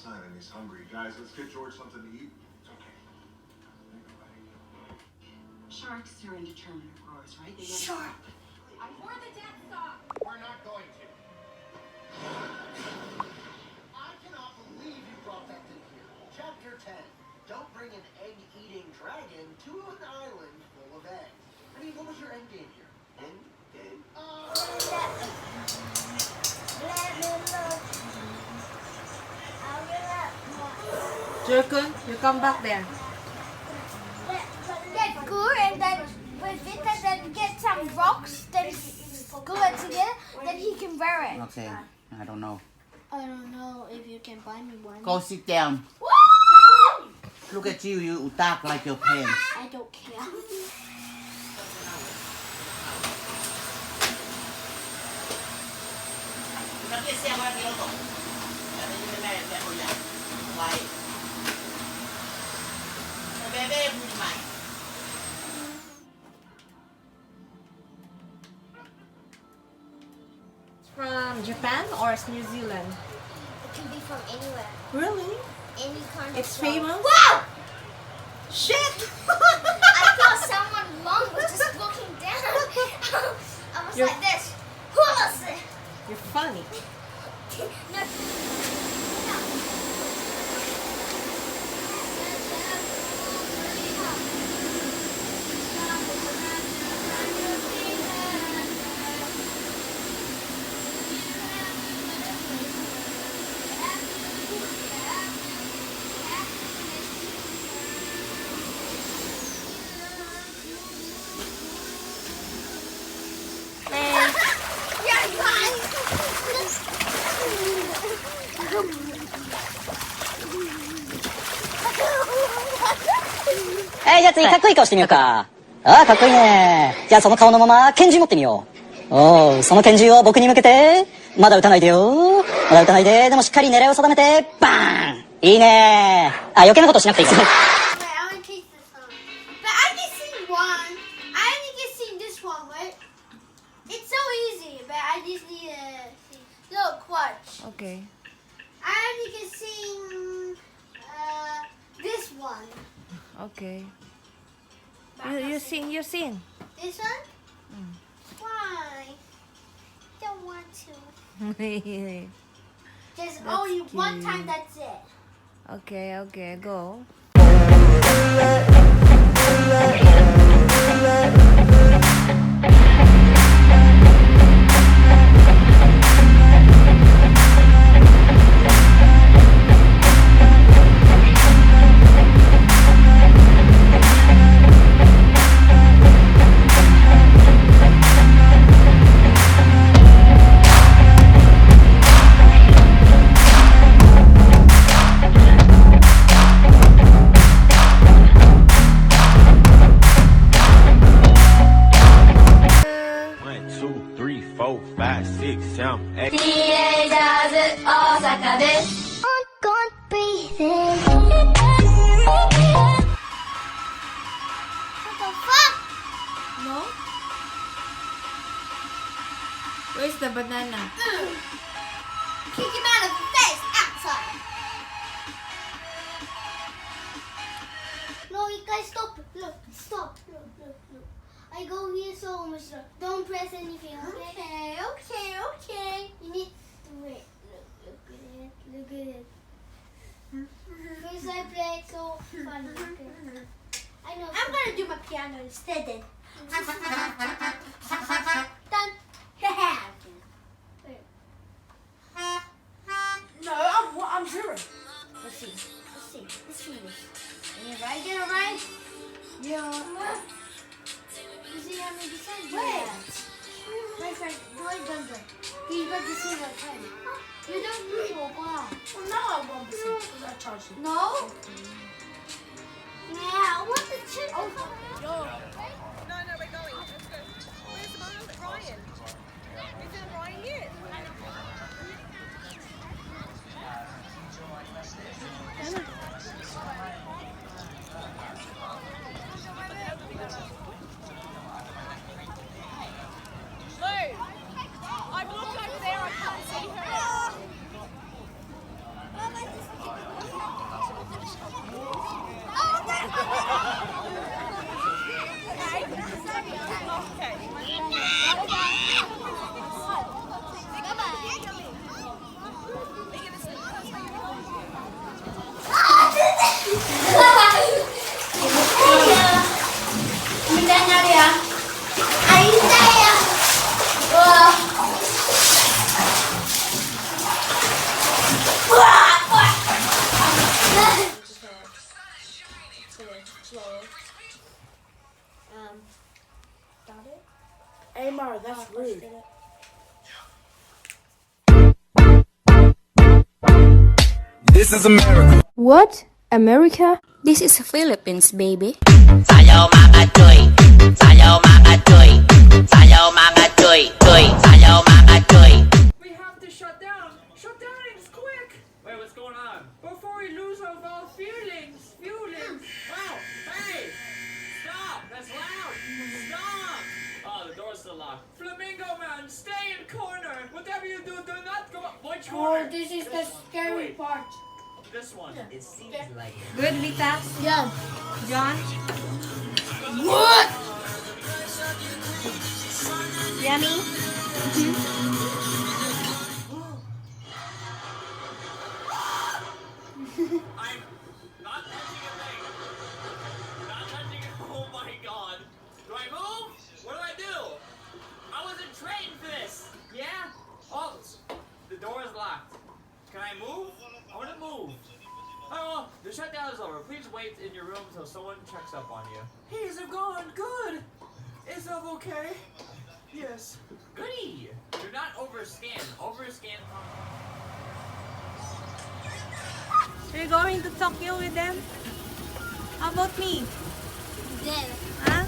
And he's hungry. Guys, let's get George something to eat. It's okay. Sharks are indeterminate roars, right? Shark! Before the death stop! We're not going to. I cannot believe you brought that thing here. Chapter 10. Don't bring an egg-eating dragon to an island full of eggs. I mean, what was your end game here? End game? Jurkun, you come back there. Get good and then with it and then get some rocks, then glue it together, then he can wear it. Okay, I don't know. I don't know if you can buy me one. Go sit down. Look at you, you talk like your pants. I don't care. From Japan or New Zealand? It can be from anywhere. Really? Any country. It's famous? Wow! Shit! I thought someone long was just looking down. I was like this. Who was it? You're funny. No.じゃあ次かっこいい顔してみようか。ああ、かっこいいね。じゃあその顔のまま拳銃持ってみよう。おう、その拳銃を僕に向けて。まだ撃たないでよ。まだ撃たないで。でもしっかり狙いを定めて、バーン。いいね。あ、余計なことしなくていいから。Wait, I want to taste this one. But I can see one. I only can see this one, right? It's so easy, but I just need to see. Look, watch. Okay. I only can see this one. Okay. You sing, you sing. This one? Why? Don't want to. There's only one time, that's it. Okay, okay, go. Where's the banana? Kick him out of the face, outside. No, you guys stop. Look, stop. Look. I go here so much. Don't press anything, okay? Okay. You need to wait. Look at it. First I play so funny. Okay. I know. I'm gonna do my piano instead then. Done. Wait. No, I'm zero. Let's see. Let's see this. Get it right? Yeah. You see how many sides? Wait. Wait. You got to see that time. You don't need one. Well, now I want to see because I charged you. No? Yeah, I want to check. Oh, no. No, we're going. Let's go. Where's Mum? Ryan? Isn't Ryan yet? I've looked over there, I can't see her. Amar, that's rude. This is America. What? America? This is Philippines, baby. Sayaw mga toy, sayaw mga toy, sayaw mga toy, toy, sayaw mga toy. We have to shut down. Shut down, it's quick. Wait, what's going on? Before we lose our feelings. Wow! Hey! Stop! That's loud! Stop! Oh, the door's still locked. Flamingo man, stay in corner. Whatever you do, do not go up. Which Oh, corner? this is the scary part. This one. It seems like Good, Lita? Yeah. John? What? Yummy? I'm not touching a thing. Not touching it. Oh my god. Do I move? What do I do? I wasn't trained for this. Yeah? Oh, the door is locked. Can I move? I want to move. Oh, well, the shutdown is over. Please wait in your room until someone checks up on you. He's gone. Good. Is that okay? Yes. Goody! Do not overscan. Overscan. You're going to Tokyo with them? How about me? Then. Huh?